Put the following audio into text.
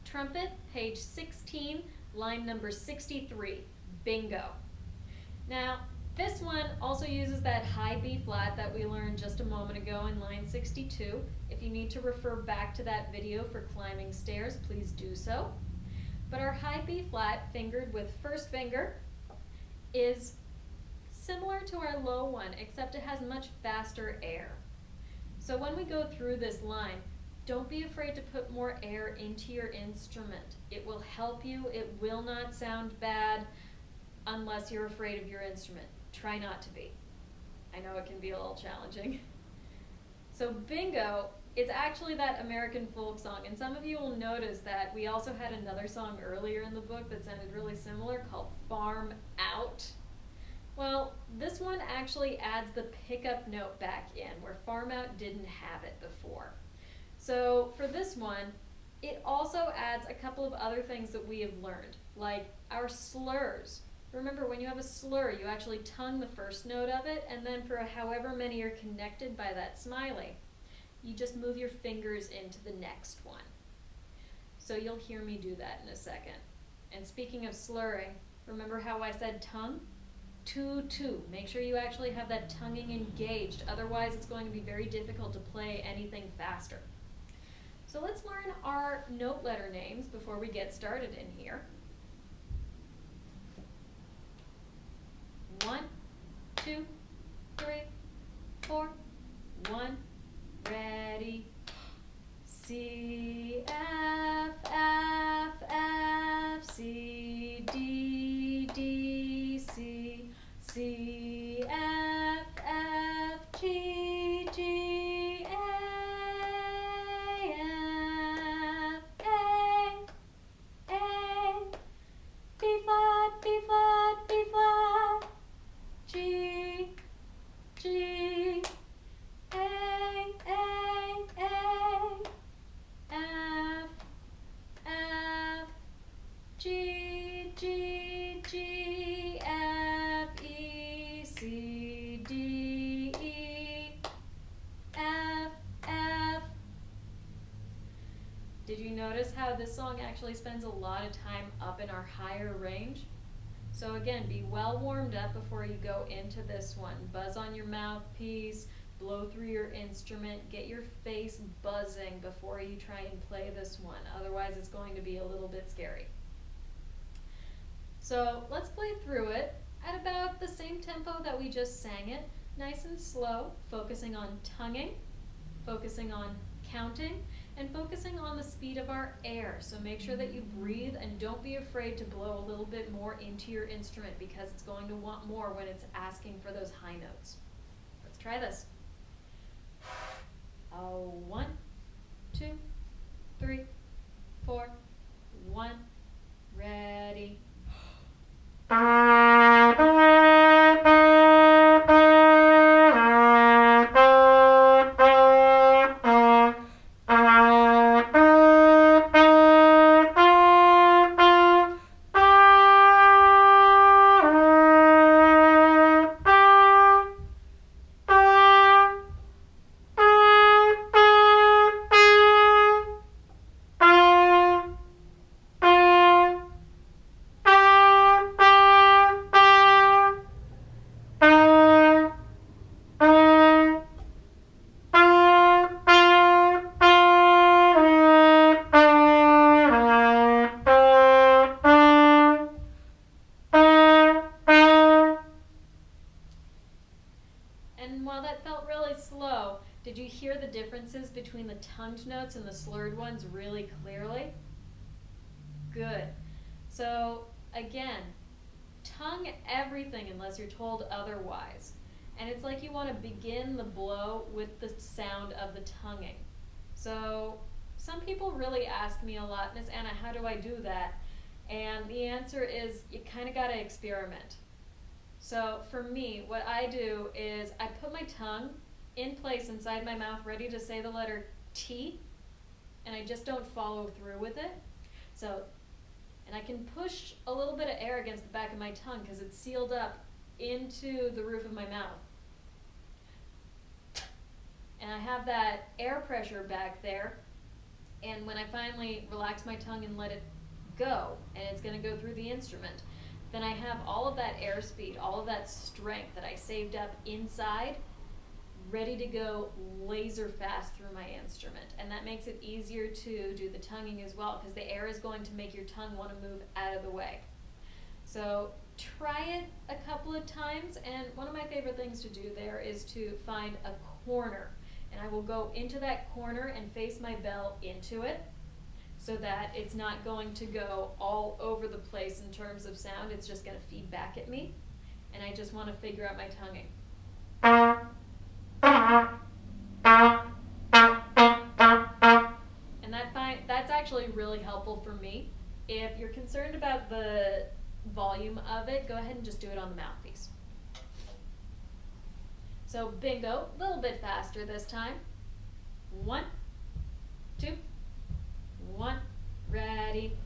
Trumpet, page 16, line number 63, bingo. Now, this one also uses that high B flat that we learned just a moment ago in line 62. If you need to refer back to that video for climbing stairs, please do so. But our high B flat, fingered with first finger, is similar to our low one, except it has much faster air. So when we go through this line, don't be afraid to put more air into your instrument. It will help you. It will not sound bad unless you're afraid of your instrument. Try not to be. I know it can be a little challenging. So bingo is actually that American folk song, and some of you will notice that we also had another song earlier in the book that sounded really similar called Farm Out. Well, this one actually adds the pickup note back in where Farm Out didn't have it before. So for this one, it also adds a couple of other things that we have learned, like our slurs. Remember, when you have a slur, you actually tongue the first note of it, and then for however many are connected by that smiley, you just move your fingers into the next one. So you'll hear me do that in a second. And speaking of slurring, remember how I said tongue? Two. Make sure you actually have that tonguing engaged, otherwise it's going to be very difficult to play anything faster. So let's learn our note letter names before we get started in here. 1, 2, 3, 4. 1, ready. C, F, F, F, C, D, D, C, C, F, F, G, G, A, F, A, B flat, B flat, B flat, G, G, A, F, F, G, G, G, F, E, C, D, E, F, F. Did you notice how this song actually spends a lot of time up in our higher range? So again, be well warmed up before you go into this one. Buzz on your mouthpiece, blow through your instrument, get your face buzzing before you try and play this one. Otherwise, it's going to be a little bit scary. So let's play through it at about the same tempo that we just sang it, nice and slow, focusing on tonguing, focusing on counting, and focusing on the speed of our air. So make sure that you breathe and don't be afraid to blow a little bit more into your instrument because it's going to want more when it's asking for those high notes. Let's try this. 1, 2, 3, 4. 1, ready. Did you hear the differences between the tongued notes and the slurred ones really clearly? Good. So again, tongue everything unless you're told otherwise. And it's like you want to begin the blow with the sound of the tonguing. So some people really ask me a lot, Miss Anna, how do I do that? And the answer is you kind of got to experiment. So for me, what I do is I put my tongue in place inside my mouth, ready to say the letter T, and I just don't follow through with it. So, and I can push a little bit of air against the back of my tongue because it's sealed up into the roof of my mouth. And I have that air pressure back there, And when I finally relax my tongue and let it go, and it's going to go through the instrument, then I have all of that airspeed, all of that strength that I saved up inside, ready to go laser fast through my instrument. And that makes it easier to do the tonguing as well, because the air is going to make your tongue want to move out of the way. So try it a couple of times, and one of my favorite things to do there is to find a corner. And I will go into that corner and face my bell into it, so that it's not going to go all over the place in terms of sound. It's just going to feed back at me, and I just want to figure out my tonguing. And that's actually really helpful for me. If you're concerned about the volume of it, go ahead and just do it on the mouthpiece. So bingo, a little bit faster this time. 1, 2, 1, ready.